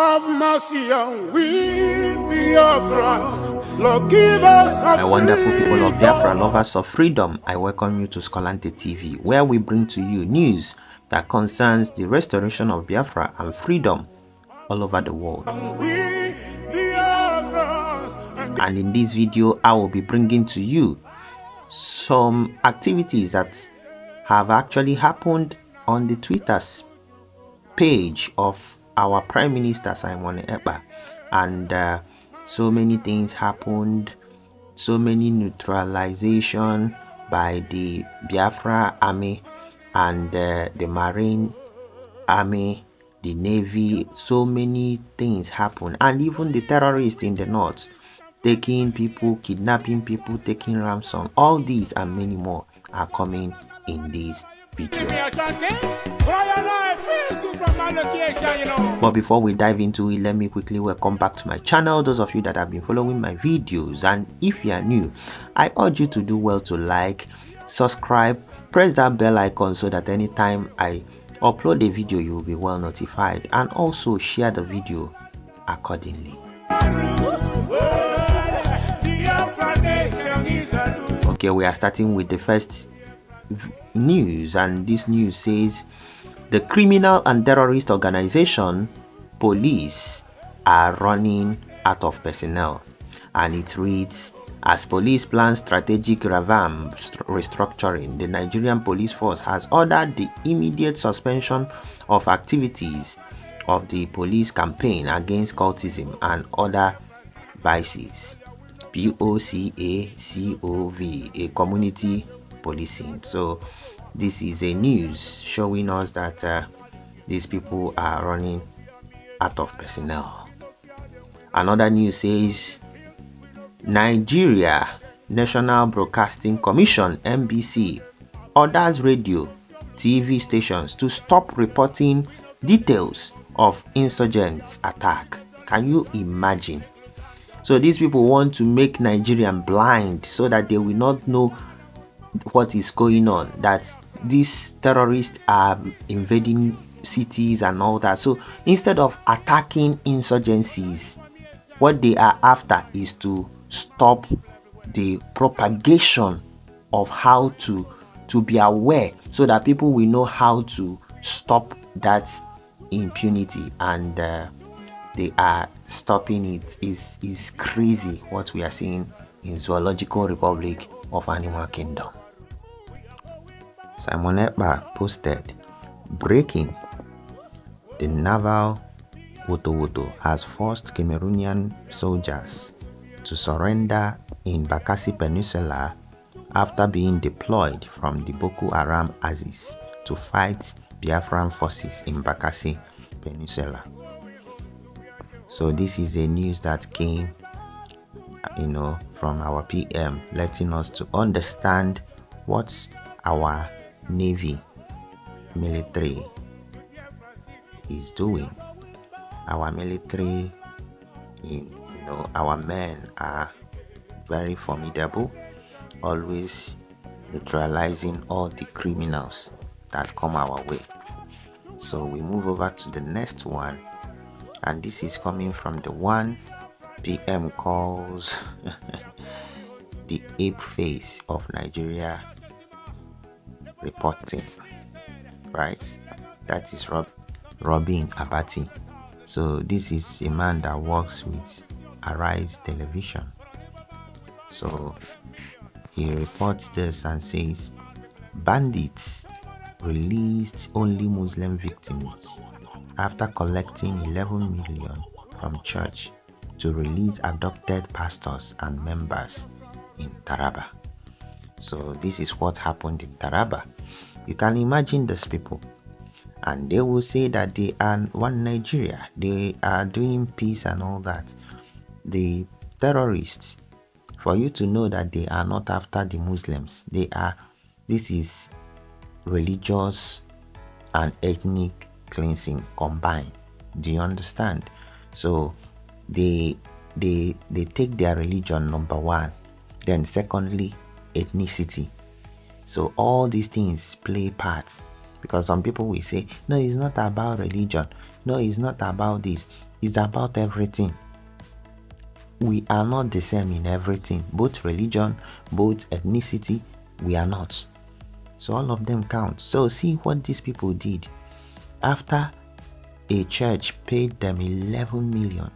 Have mercy on we, Biafra. Lord, give us my wonderful people of Biafra, lovers of freedom, I welcome you to Skolante TV, where we bring to you news that concerns the restoration of Biafra and freedom all over the world. And in this video, I will be bringing to you some activities that have actually happened on the Twitter page of our Prime Minister Simon Ekpa, and so many things happened, so many neutralization by the Biafra army and the Marine army, the Navy. So many things happened, and even the terrorists in the north taking people, kidnapping people, taking ransom. All these and many more are coming in this video. But before we dive into it, let me quickly welcome back to my channel those of you that have been following my videos. And if you are new, I urge you to do well to like, subscribe, press that bell icon so that anytime I upload a video you will be well notified, and also share the video accordingly. Okay, we are starting with the first news, and this news says the criminal and terrorist organization police are running out of personnel, and it reads, as police plan strategic revamp restructuring, the Nigerian police force has ordered the immediate suspension of activities of the police campaign against cultism and other vices. POCACOV, a community policing. So this is a news showing us that these people are running out of personnel. Another news says Nigeria National Broadcasting Commission (NBC) orders radio, TV stations to stop reporting details of insurgents' attack. Can you imagine? So these people want to make Nigerians blind so that they will not know what is going on, that these terrorists are invading cities and all that. So instead of attacking insurgencies, what they are after is to stop the propagation of how to be aware, so that people will know how to stop that impunity, and they are stopping it. Is crazy what we are seeing in Zoological Republic of Animal Kingdom. Simon Ekpa posted, breaking, the naval Woto has forced Cameroonian soldiers to surrender in Bakassi Peninsula after being deployed from the Boko Haram axis to fight Biafran forces in Bakassi Peninsula. So this is a news that came, from our PM, letting us to understand what our Navy military is doing. Our military, our men are very formidable, always neutralizing all the criminals that come our way. So we move over to the next one, and this is coming from the one PM calls the ape face of Nigeria reporting, right? That is Robin Abati. So this is a man that works with Arise Television. So he reports this and says, bandits released only Muslim victims after collecting 11 million from church to release adopted pastors and members in Taraba. So this is what happened in Taraba. You can imagine these people, and they will say that they are one Nigeria, they are doing peace and all that. The terrorists, for you to know that they are not after the Muslims, this is religious and ethnic cleansing combined. Do you understand? So they take their religion, number one, then secondly ethnicity. So all these things play parts, because some people will say, no, it's not about religion, no, it's not about this. It's about everything. We are not the same in everything, both religion, both ethnicity, we are not. So all of them count. So see what these people did. After a church paid them 11 million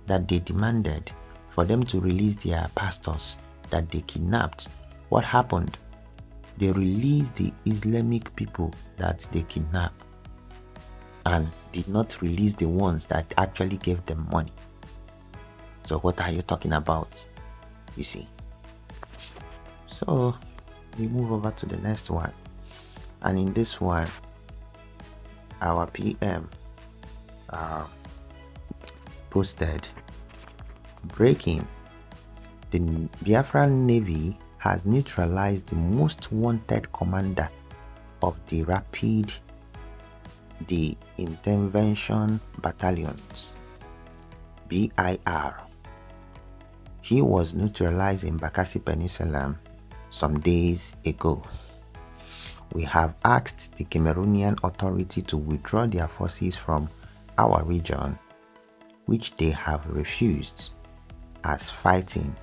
that they demanded for them to release their pastors that they kidnapped, what happened? They released the Islamic people that they kidnapped and did not release the ones that actually gave them money. So what are you talking about? You see. So we move over to the next one. And in this one, our PM posted, breaking: the Biafran Navy has neutralized the most wanted commander of the Intervention Battalions, BIR. He was neutralized in Bakassi Peninsula some days ago. We have asked the Cameroonian authority to withdraw their forces from our region, which they have refused, as fighting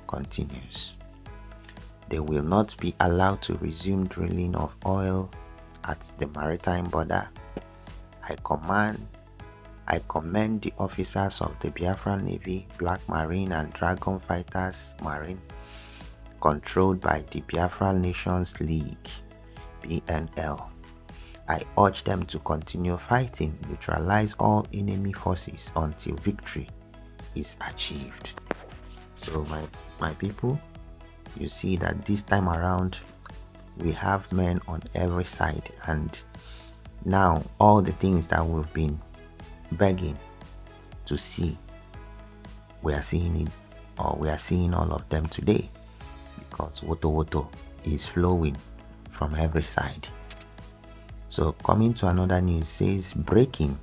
continues. They will not be allowed to resume drilling of oil at the maritime border. I commend the officers of the Biafran Navy, Black Marine and Dragon Fighters Marine, controlled by the Biafran Nations League, BNL. I urge them to continue fighting, neutralize all enemy forces until victory is achieved. So my people, you see that this time around we have men on every side, and now all the things that we've been begging to see, we are seeing it, or we are seeing all of them today, because Woto is flowing from every side. So coming to another news, says, breaking: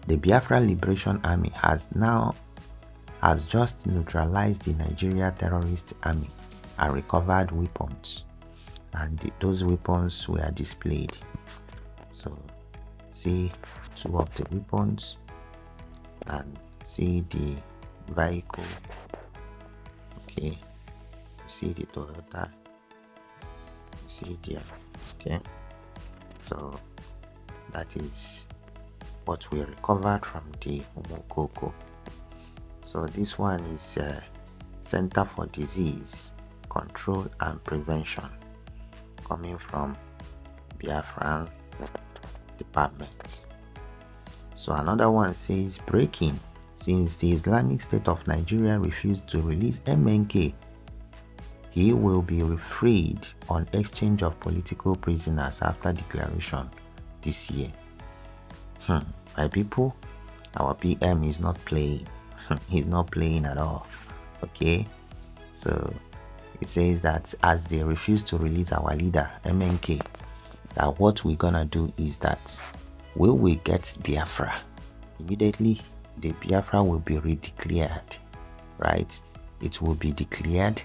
the Biafra Liberation Army has just neutralized the Nigeria terrorist army and recovered weapons, and those weapons were displayed. So see two of the weapons and see the vehicle. Okay, you see the Toyota, you see there. Okay, so that is what we recovered from the Umokoko. So this one is Center for Disease Control and Prevention, coming from Biafran department. So another one says, breaking: since the Islamic State of Nigeria refused to release MNK, he will be freed on exchange of political prisoners after declaration this year. My people, our PM is not playing. He's not playing at all. Okay, so it says that as they refuse to release our leader MNK, that what we're gonna do is that we will get Biafra. Immediately the Biafra will be redeclared, right? It will be declared,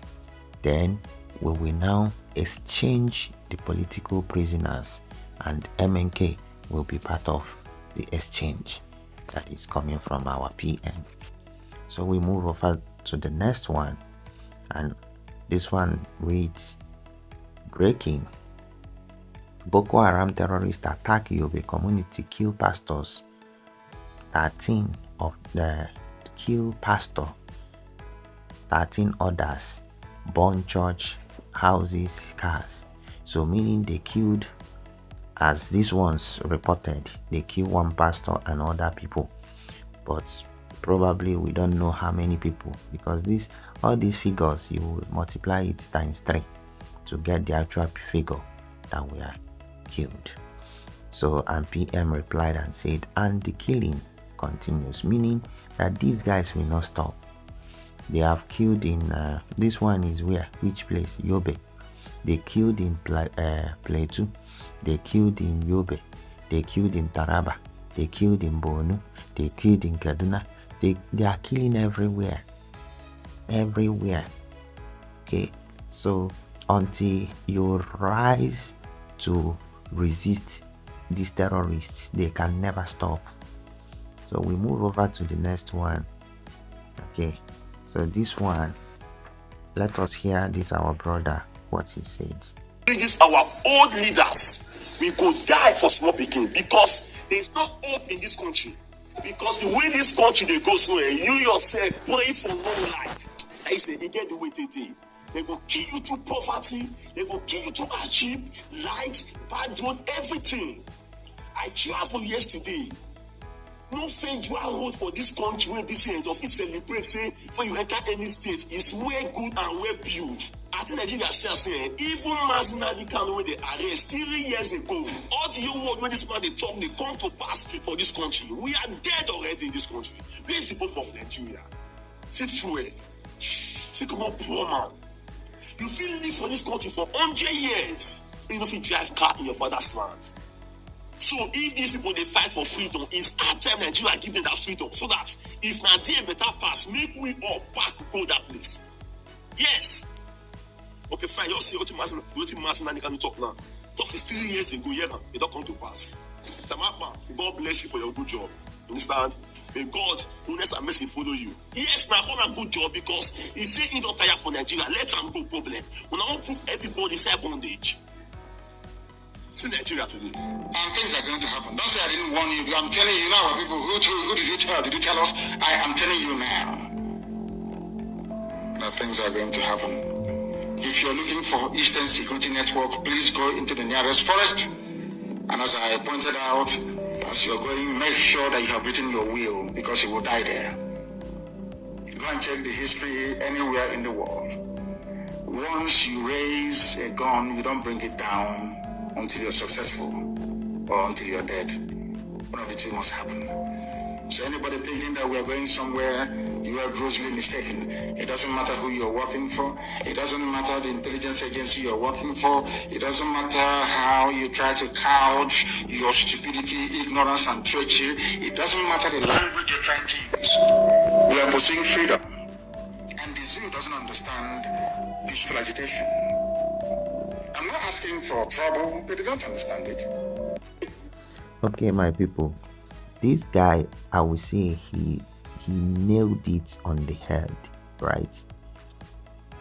then we will now exchange the political prisoners, and MNK will be part of the exchange that is coming from our PM. So we move over to the next one, and this one reads, breaking: Boko Haram terrorists attack Yobe community, kill pastors. 13 of the kill pastor, 13 others burn church, houses, cars. So meaning they killed, as these ones reported, they killed one pastor and other people, but probably we don't know how many people, because all these figures you will multiply it times 3 to get the actual figure that were killed. So, and PM replied and said, and the killing continues, meaning that these guys will not stop. They have killed in this one is where, which place? Yobe. They killed in Plateau, they killed in Yobe, they killed in Taraba, they killed in Borno, they killed in Kaduna. They are killing everywhere. Okay, so until you rise to resist these terrorists, they can never stop. So we move over to the next one. Okay, so this one, let us hear this our brother what he said. This our old leaders, we go die for small picking because there's no hope in this country. Because the way this country they go so, you yourself pray for long life. I say they get the way they do. They go kill you to poverty. They go kill you to hardship, lights, bad road, everything. I traveled yesterday. No federal road for this country where this end of it celebrate say before you enter any state is where good and well built. I think Nigeria say even Mazinadi Kano where they arrest 3 years ago. All the word when this man they talk they come to pass for this country. We are dead already in this country. Where is the hope of Nigeria? See fuel. See come on poor man. You feel live for this country for 100 years. You know if you drive car in your father's land. So if these people they fight for freedom, it's our time Nigeria give them that freedom so that if Nigeria better pass, make we all back go that place. Yes. Okay, fine. You see what you and can talk now. Talk is 3 years ago, yeah, now. It don't come to pass. God bless you for your good job. Understand? May God, goodness and mercy follow you. Yes, now on a good job because he say he don't tire for Nigeria. Let him go problem. When I want to put everybody inside bondage. See Nigeria today. And things are going to happen. Don't say I didn't warn you. I'm telling you now, people. Who did you tell? Did you tell us? I am telling you now that things are going to happen. If you're looking for Eastern Security Network, please go into the nearest forest. And as I pointed out, as you're going, make sure that you have written your will because you will die there. Go and check the history anywhere in the world. Once you raise a gun, you don't bring it down until you're successful or until you're dead. One of the two must happen. So anybody thinking that we're going somewhere, you are grossly mistaken. It doesn't matter who you're working for. It doesn't matter the intelligence agency you're working for. It doesn't matter how you try to couch your stupidity, ignorance, and treachery. It doesn't matter the language you're trying to use. We are pursuing freedom. And the zoo doesn't understand peaceful agitation. I'm not asking for trouble, but they don't understand it. Okay, my people, this guy, I would say he nailed it on the head, right?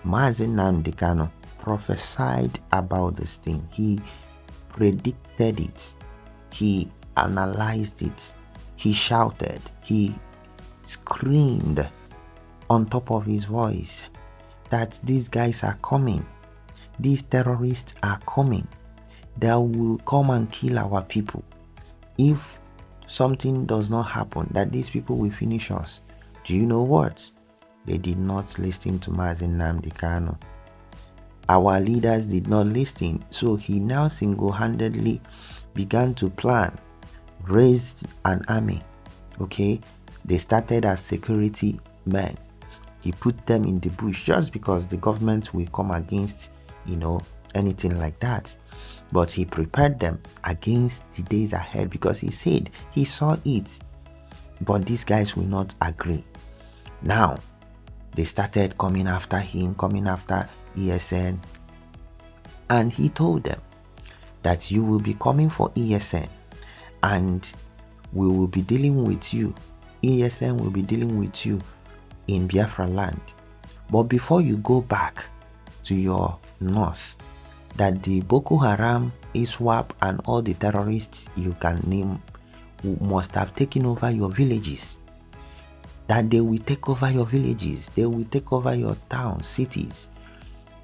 Mazi Nnamdi Kanu prophesied about this thing. He predicted it. He analyzed it. He shouted. He screamed on top of his voice that these guys are coming. These terrorists are coming. They will come and kill our people. If something does not happen, that these people will finish us. Do you know what? They did not listen to Mazi Nnamdi Kanu. Our leaders did not listen. So he now single-handedly began to plan, raised an army. Okay? They started as security men. He put them in the bush just because the government will come against anything like that. But he prepared them against the days ahead because he said he saw it. But these guys will not agree. Now, they started coming after him, coming after ESN. And he told them that you will be coming for ESN and we will be dealing with you. ESN will be dealing with you in Biafra land. But before you go back to your north, that the Boko Haram, ISWAP, and all the terrorists you can name must have taken over your villages. That they will take over your villages. They will take over your towns, cities.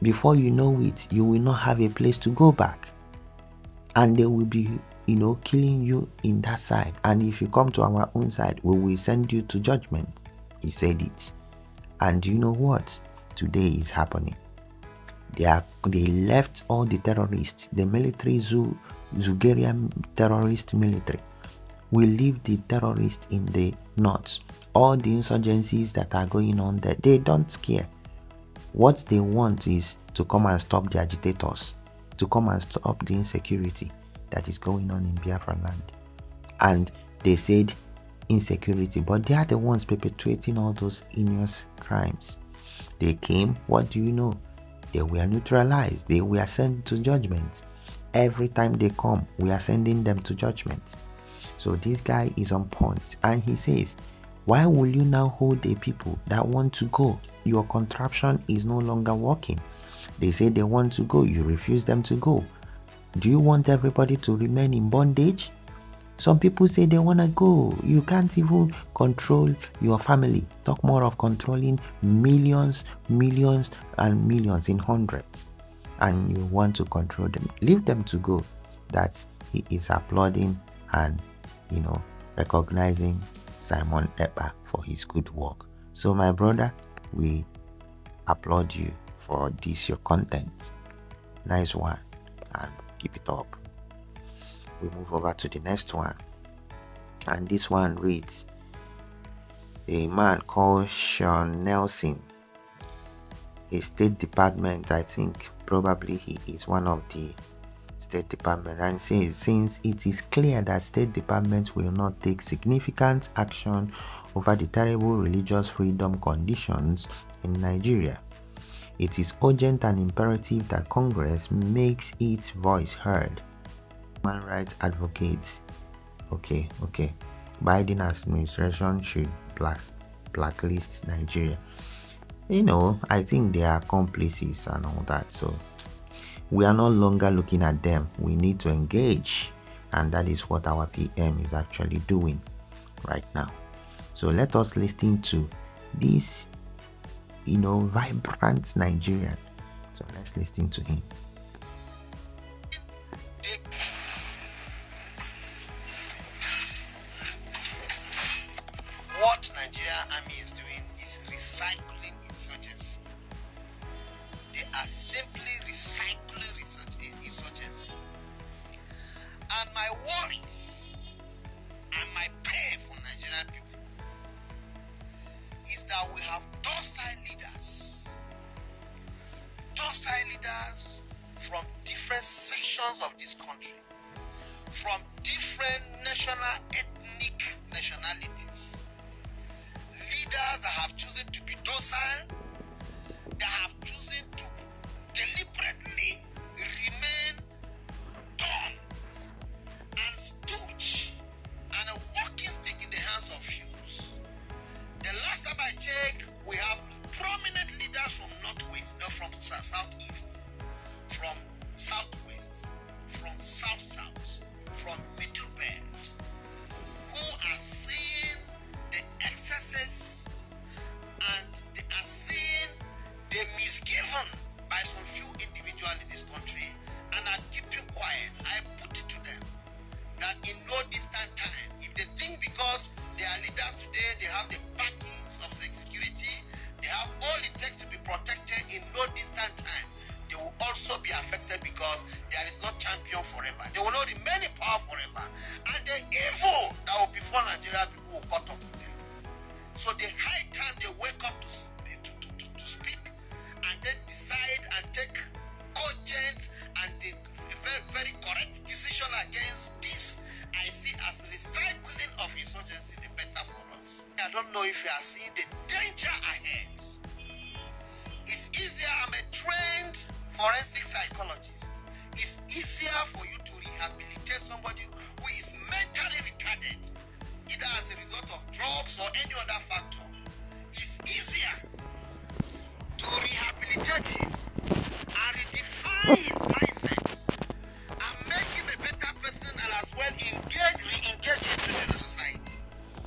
Before you know it, you will not have a place to go back. And they will be, killing you in that side. And if you come to our own side, we will send you to judgment. He said it. And you know what? Today is happening. They left all the terrorists, the military Zugerian terrorist military. We leave the terrorists in the north. All the insurgencies that are going on there, they don't care. What they want is to come and stop the agitators, to come and stop the insecurity that is going on in Biafra land. And they said insecurity, but they are the ones perpetuating all those heinous crimes. They came, what do you know? They were neutralized. They were sent to judgment. Every time they come, we are sending them to judgment. So this guy is on point, and he says, why will you now hold the people that want to go? Your contraption is no longer working. They say they want to go, you refuse them to go. Do you want everybody to remain in bondage? Some people say they want to go. You can't even control your family. Talk more of controlling millions, millions, and millions in hundreds. And you want to control them. Leave them to go. That he is applauding and, recognizing Simon Ekpa for his good work. So my brother, we applaud you for this, your content. Nice one, and keep it up. We move over to the next one, and this one reads, a man called Sean Nelson, a State Department, I think probably he is one of the State Department, and says, since it is clear that State Department will not take significant action over the terrible religious freedom conditions in Nigeria, it is urgent and imperative that Congress makes its voice heard. Human rights advocates, okay, Biden administration should blacklist Nigeria. I think they are accomplices and all that, so we are no longer looking at them. We need to engage, and that is what our PM is actually doing right now. So let us listen to this, vibrant Nigerian. So let's listen to him. What Nigerian army is doing is recycling insurgency. They are simply recycling insurgency. And my worries and my pain for Nigerian people is that we have docile leaders from different sections of this country, from different ethnic nationalities. Leaders that have chosen to be docile, that have chosen to deliberately remain dumb and stooge and a walking stick in the hands of youths. The last time I checked, we have prominent leaders from northwest, from southeast, from southwest, from south, from middle belt, who are seeing the excesses and they are seeing the misgiven by some few individuals in this country and are keeping quiet. I put it to them that in no distant time, if they think because they are leaders today, they have the backings of security, they have all it takes to be protected, in no distant time, they will also be affected because there is no champion forever. They will not remain in power forever. And the evil that will befall Nigeria, people will cut up with them. So the high time they wake up to speak and then decide and take cogent and the very, very correct decision against this, I see as recycling of insurgency, the better for us. I don't know if you are seeing the danger ahead. It's easier, I'm a trained forensic psychologist. It's easier for you to rehabilitate somebody who is mentally retarded, either as a result of drugs or any other factor. It's easier to rehabilitate him and redefine his mindset and make him a better person and as well re-engage him into the society.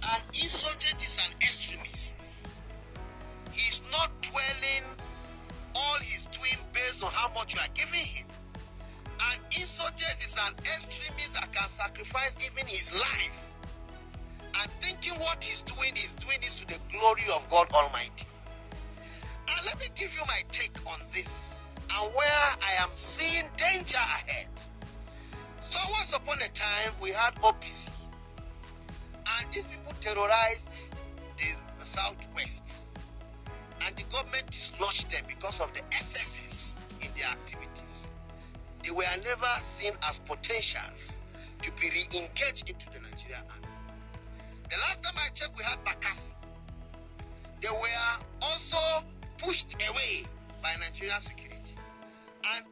An insurgent is an extremist. He's not dwelling all he's doing based on how much you are giving him. An insurgent is an extremist that can sacrifice even his life. And thinking what he's doing is to the glory of God Almighty. And let me give you my take on this and where I am seeing danger ahead. So once upon a time, we had OPC. And these people terrorized the Southwest. And the government dislodged them because of the excesses in their activities. They were never seen as potentials to be re-engaged into the Nigerian army. The last time I checked, we had Bakassi. They were also pushed away by Nigerian security. And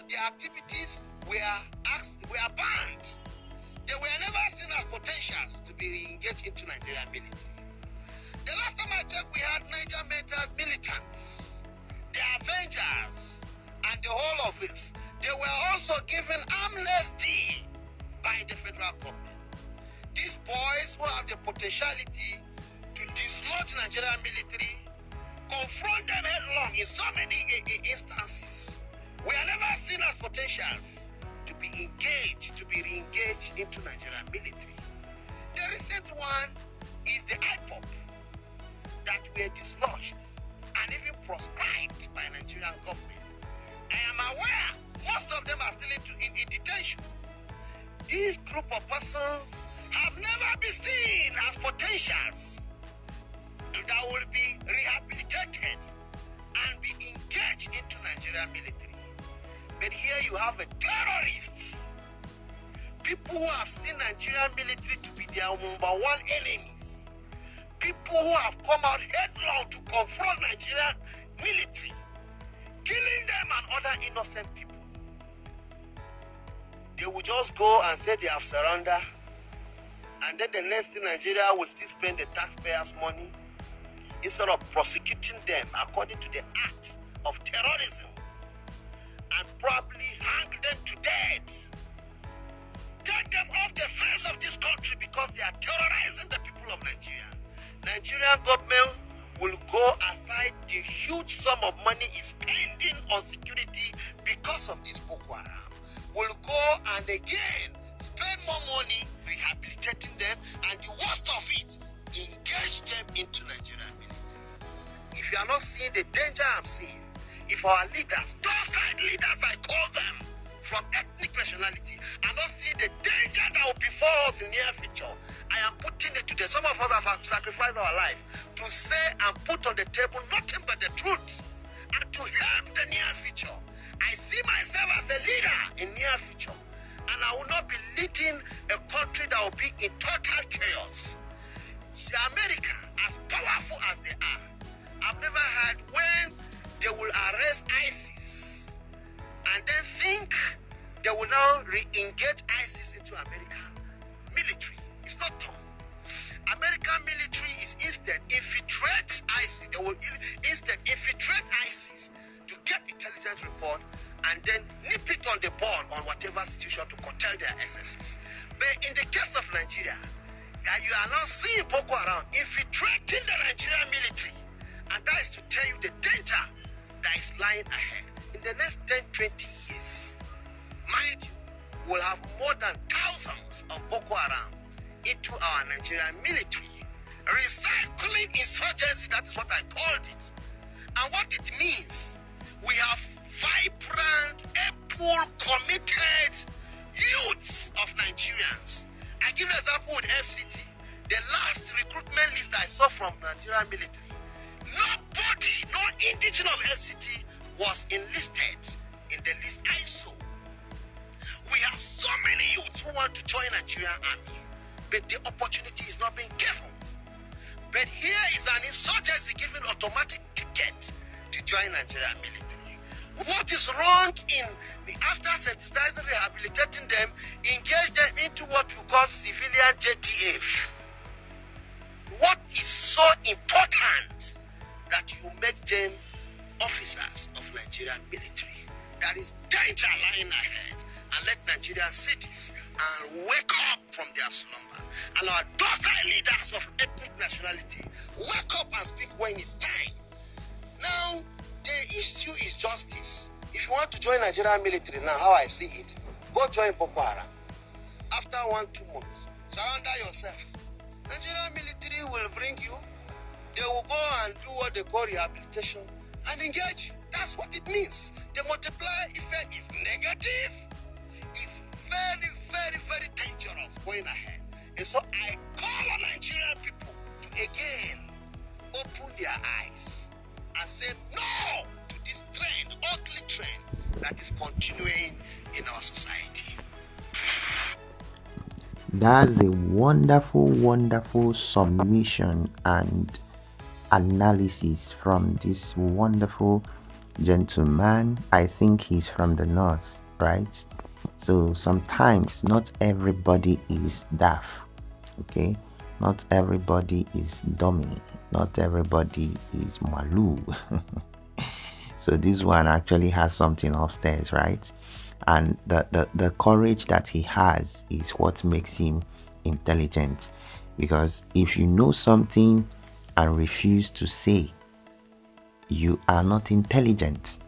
their activities were banned. They were never seen as potentials to be re-engaged into Nigerian military. The last time I checked, we had Niger mental militants, the Avengers, and the whole of it. They were also given amnesty by the federal government. These boys who have the potentiality to dislodge Nigerian military, confront them headlong in so many instances, were never seen as potentials to be engaged, to be re-engaged into Nigerian military. The recent one is the IPOP that were dislodged and even proscribed by Nigerian government. I am aware most of them are still in detention. This group of persons have never been seen as potentials that will be rehabilitated and be engaged into Nigerian military. But here you have a terrorist. People who have seen Nigerian military to be their number one enemies. People who have come out headlong to confront Nigerian military, killing them and other innocent people. They will just go and say they have surrendered, and then the next thing, Nigeria will still spend the taxpayers' money instead of prosecuting them according to the act of terrorism and probably hang them to death. Take them off the face of this country because they are terrorizing the people of Nigeria. Nigerian government will go aside the huge sum of money is spending on security because of this Boko Haram. Will go and again spend more money rehabilitating them, and the worst of it, engage them into Nigerian military. If you are not seeing the danger I'm seeing, if our leaders, those side leaders I call them, from ethnic nationality, are not seeing the danger that will befall us in the near future, I am putting it today. Some of us have sacrificed our life to say and put on the table nothing but the truth and to help the near future. I see myself as a leader in near future, and I will not be leading a country that will be in total chaos. America, as powerful as they are, I've never heard when they will arrest ISIS and then think they will now re-engage ISIS into American military. It's not done. American military is instead infiltrate ISIS. They will instead infiltrate ISIS to get intelligence report and then nip it on the board on whatever situation to curtail their excesses. But in the case of Nigeria, you are now seeing Boko Haram infiltrating the Nigerian military, and that is to tell you the danger that is lying ahead. In the next 10-20 years, mind you, we'll have more than thousands of Boko Haram into our Nigerian military. Recycling insurgency, that is what I called it. And what it means, we have vibrant, able, committed youths of Nigerians. I give an example with FCT. The last recruitment list I saw from Nigerian military, nobody, no indigenous of FCT was enlisted in the list I saw. We have so many youths who want to join Nigerian army, but the opportunity is not being given. But here is an insurgency given automatic ticket to join Nigerian military. What is wrong in the after sensitizing, rehabilitating them, engage them into what we call civilian JTF? What is so important that you make them officers of Nigerian military? There is danger lying ahead, and let Nigerian cities and wake up from their slumber. And our docile leaders of ethnic nationality, wake up and speak when it's time. Now, the issue is just this. If you want to join Nigerian military now, how I see it, go join Boko Haram. After 1-2 months, surrender yourself. Nigerian military will bring you. They will go and do what they call rehabilitation and engage. That's what it means. The multiplier effect is negative. It's very, very, very dangerous going ahead. And so I call on Nigerian people to again open their eyes and say no to this trend, ugly trend that is continuing in our society. That's a wonderful, wonderful submission and analysis from this wonderful gentleman. I think he's from the north, right? So sometimes not everybody is daft, okay? Not everybody is dummy. Not everybody is malu. So this one actually has something upstairs, right? And the courage that he has is what makes him intelligent. Because if you know something and refuse to say, you are not intelligent.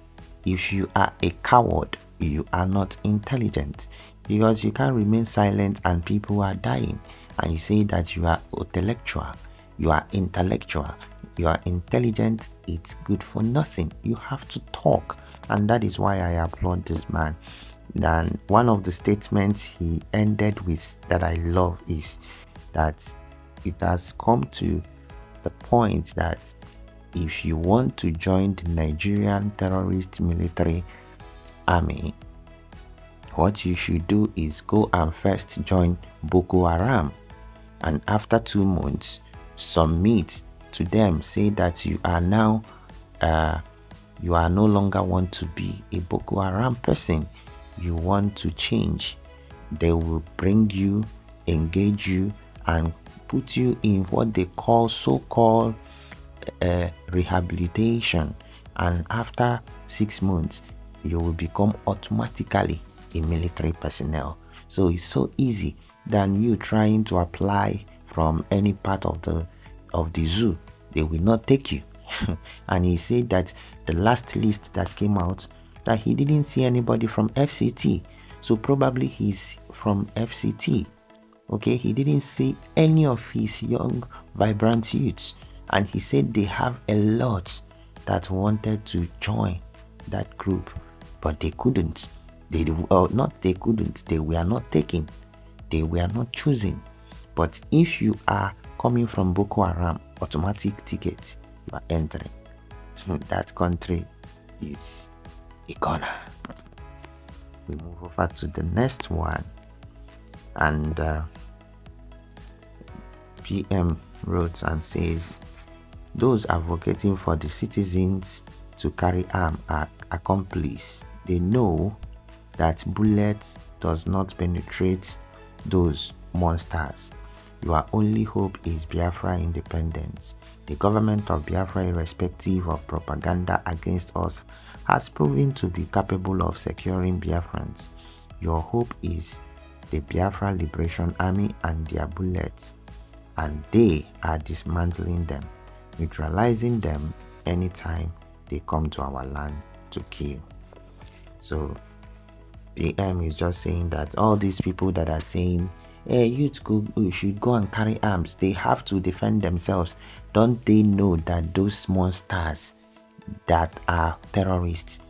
If you are a coward, you are not intelligent, because you can't remain silent and people are dying and you say that you are intellectual, you are intellectual, you are intelligent. It's good for nothing. You have to talk, and that is why I applaud this man. Then one of the statements he ended with that I love is that it has come to the point that if you want to join the Nigerian terrorist military army, what you should do is go and first join Boko Haram, and after 2 months submit to them, say that you are now you are no longer want to be a Boko Haram person, you want to change. They will bring you, engage you, and put you in what they call so-called rehabilitation, and after 6 months you will become automatically a military personnel. So it's so easy than you trying to apply from any part of the zoo. They will not take you. And he said that the last list that came out, that he didn't see anybody from FCT, so probably he's from FCT. Okay, he didn't see any of his young vibrant youths, and he said they have a lot that wanted to join that group, but they couldn't. They were not taken, they were not chosen. But if you are coming from Boko Haram, automatic ticket, you are entering. That country is a corner. We move over to the next one, and PM wrote and says, those advocating for the citizens to carry arms are accomplices. They know that bullets does not penetrate those monsters. Your only hope is Biafra independence. The government of Biafra, irrespective of propaganda against us, has proven to be capable of securing Biafrans. Your hope is the Biafra Liberation Army and their bullets, and they are dismantling them, neutralizing them anytime they come to our land to kill. So PM is just saying that all these people that are saying, hey, youth should go and carry arms, they have to defend themselves. Don't they know that those monsters that are terrorists,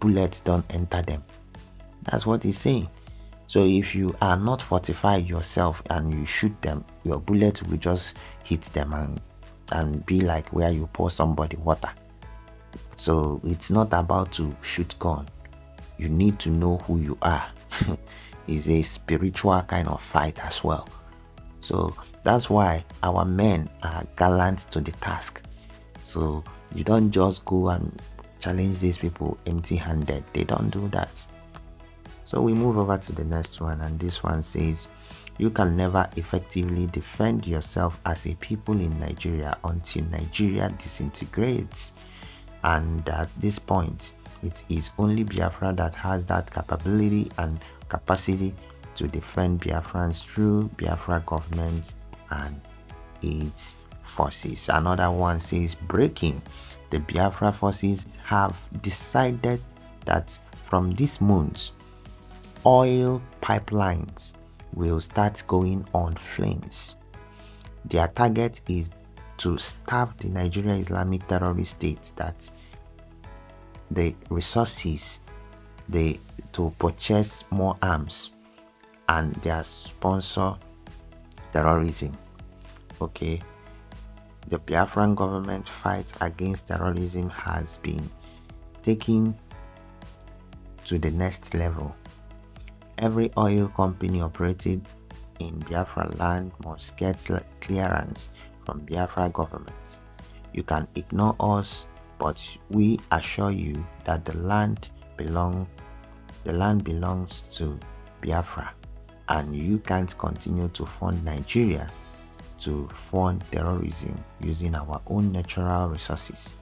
bullets don't enter them? That's what he's saying. So if you are not fortified yourself and you shoot them, your bullet will just hit them and be like where you pour somebody water. So it's not about to shoot gun. You need to know who you are. It's a spiritual kind of fight as well. So that's why our men are gallant to the task. So you don't just go and challenge these people empty-handed. They don't do that. So we move over to the next one, and this one says, you can never effectively defend yourself as a people in Nigeria until Nigeria disintegrates. And at this point, it is only Biafra that has that capability and capacity to defend Biafrans through Biafra government and its forces. Another one says, breaking. The Biafra forces have decided that from this month, oil pipelines will start going on flames. Their target is to starve the Nigeria Islamic terrorist state, that the resources to purchase more arms, and their sponsor terrorism. Okay, the Biafran government fight against terrorism has been taken to the next level. Every oil company operated in Biafra land must get clearance from Biafra government. You can ignore us, but we assure you that the land belongs the land belongs to Biafra, and you can't continue to fund Nigeria to fund terrorism using our own natural resources.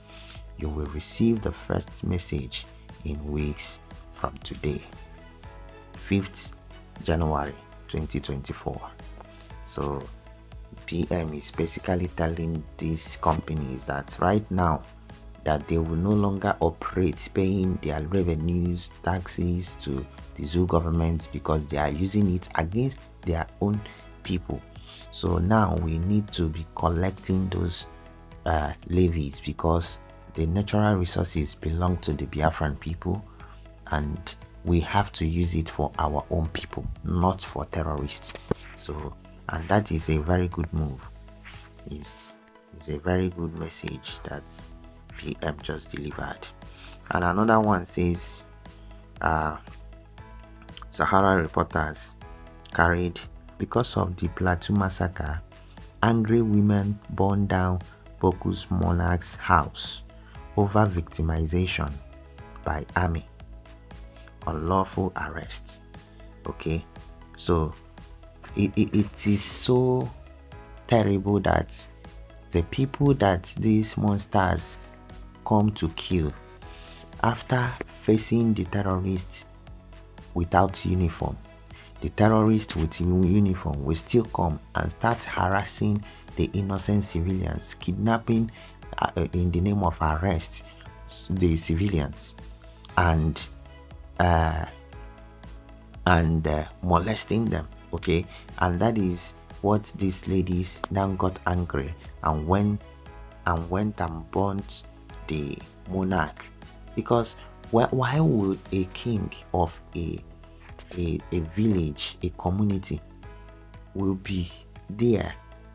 You will receive the first message in weeks from today, 5th January 2024. So PM is basically telling these companies that right now that they will no longer operate paying their revenues, taxes to the zoo government because they are using it against their own people. So now we need to be collecting those levies because the natural resources belong to the Biafran people, and we have to use it for our own people, not for terrorists. So, and that is a very good move. It's a very good message that PM just delivered. And another one says Sahara reporters carried because of the Plateau massacre, angry women burned down Boku's monarch's house over victimization by army, unlawful arrest. Okay, so it is so terrible that the people that these monsters come to kill, after facing the terrorists without uniform, the terrorists with uniform will still come and start harassing the innocent civilians, kidnapping in the name of arrest the civilians, and molesting them. Okay, and that is what these ladies then got angry and went and burnt the monarch, because why would a king of a village, a community, will be there,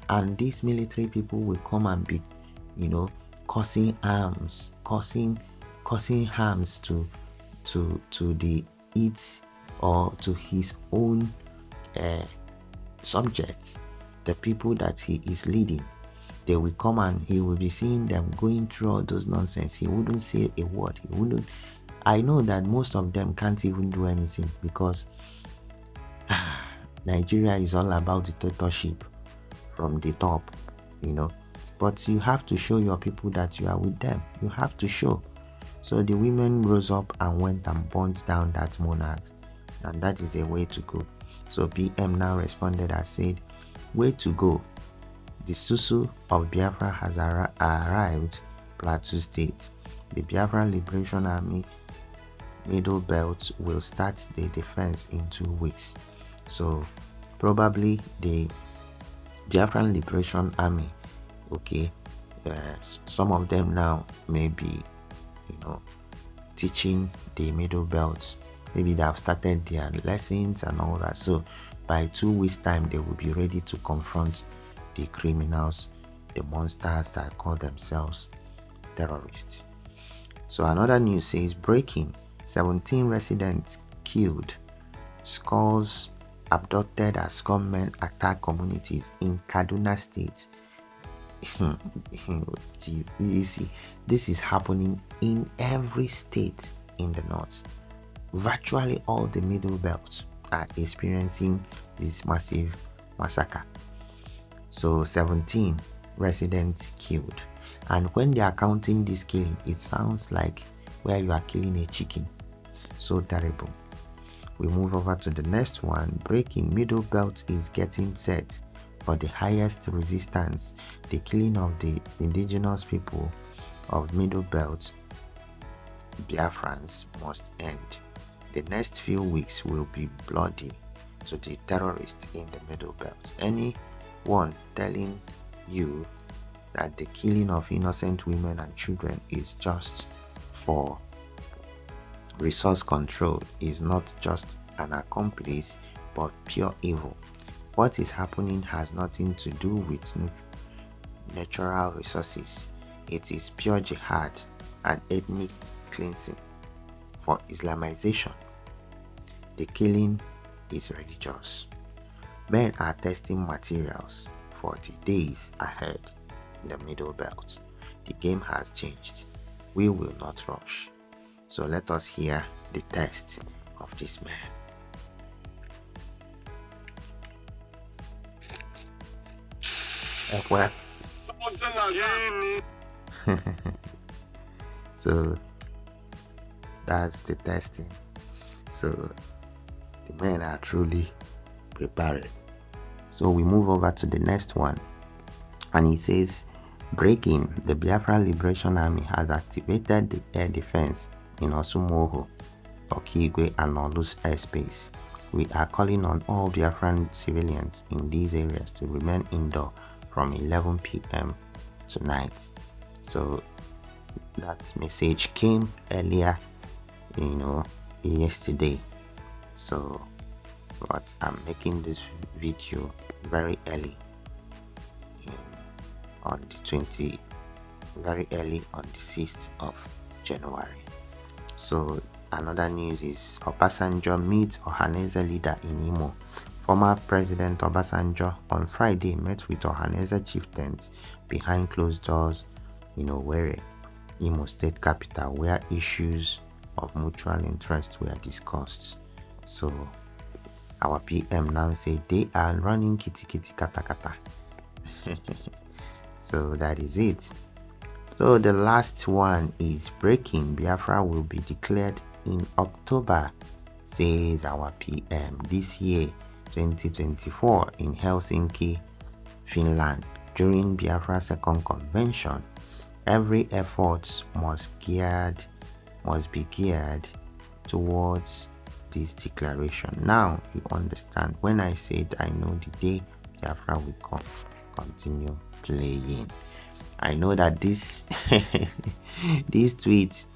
and these military people will come and be, causing harms to the its or to his own subjects, the people that he is leading. They will come and he will be seeing them going through all those nonsense. He wouldn't say a word. He wouldn't. I know that most of them can't even do anything because Nigeria is all about dictatorship from the top, But you have to show your people that you are with them. You have to show. So the women rose up and went and burnt down that monarch, and that is a way to go. So PM now responded and said, "Way to go. The Susu of Biafra has arrived, Plateau State. The Biafra Liberation Army Middle Belt will start the defense in 2 weeks." So probably the Biafran Liberation Army, some of them now may be, teaching the Middle Belt. Maybe they have started their lessons and all that. So by 2 weeks' time, they will be ready to confront the criminals, the monsters that call themselves terrorists. So another news says, breaking: 17 residents killed, skulls abducted as gunmen attack communities in Kaduna State. This is happening in every state in the north. Virtually all the Middle Belt are experiencing this massive massacre. So 17 residents killed. And when they are counting this killing, it sounds like where you are killing a chicken. So terrible. We move over to the next one. Breaking: Middle Belt is getting set for the highest resistance. The killing of the indigenous people of Middle Belt, Biafrans, must end. The next few weeks will be bloody to the terrorists in the Middle Belt. Anyone telling you that the killing of innocent women and children is just for resource control is not just an accomplice but pure evil. What is happening has nothing to do with natural resources. It is pure jihad and ethnic cleansing for Islamization. The killing is religious. Men are testing materials for the days ahead in the Middle Belt. The game has changed. We will not rush. So let us hear the test of this man. Well, so that's the testing. So the men are truly prepared. So we move over to the next one, and he says, breaking, the Biafra Liberation Army has activated the air defense in Osumoho, Okigwe, and Olus airspace. We are calling on all Biafran civilians in these areas to remain indoor from 11 p.m. tonight. So that message came earlier, yesterday. So, but I'm making this video very early, on the 6th of January. So another news is Obasanjo meets Ohanese leader in Imo. Former President Obasanjo on Friday met with Ohanese chieftains behind closed doors in Owerri, Imo State capital, where issues of mutual interest were discussed. So our PM now say they are running kitty kata kata. So that is it. So the last one is breaking. Biafra will be declared in October, says our PM, this year 2024 in Helsinki, Finland. During Biafra's second convention, every effort must be geared towards this declaration. Now you understand when I said I know the day Biafra will continue playing. I know that this these tweets,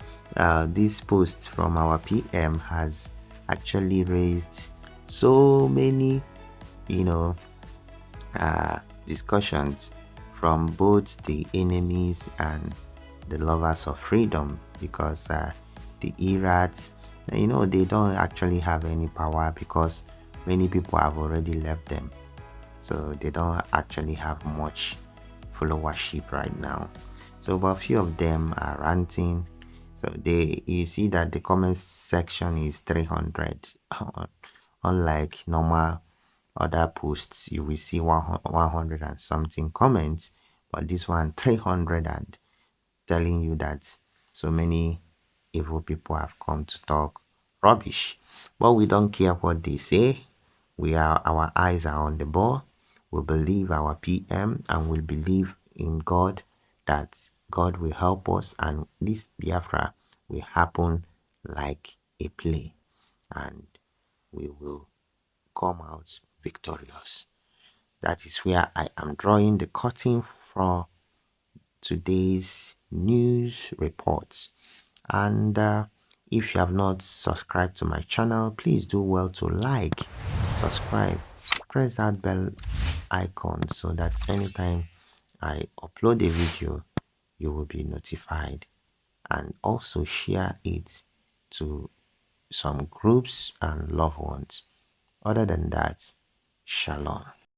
this post from our PM has actually raised so many, discussions from both the enemies and the lovers of freedom, because the Irats, they don't actually have any power because many people have already left them. So they don't actually have much followership right now. So but a few of them are ranting. So you see that the comment section is 300. Unlike normal other posts, you will see 100 and something comments, but this one 300, and telling you that so many evil people have come to talk rubbish. But we don't care what they say. Our eyes are on the ball. We believe our PM, and we believe in God, that God will help us, and this Biafra will happen like a play, and we will come out victorious. That is where I am drawing the curtain for today's news reports. And if you have not subscribed to my channel, please do well to like, subscribe, press that bell icon so that anytime I upload a video, you will be notified, and also share it to some groups and loved ones. Other than that, shalom.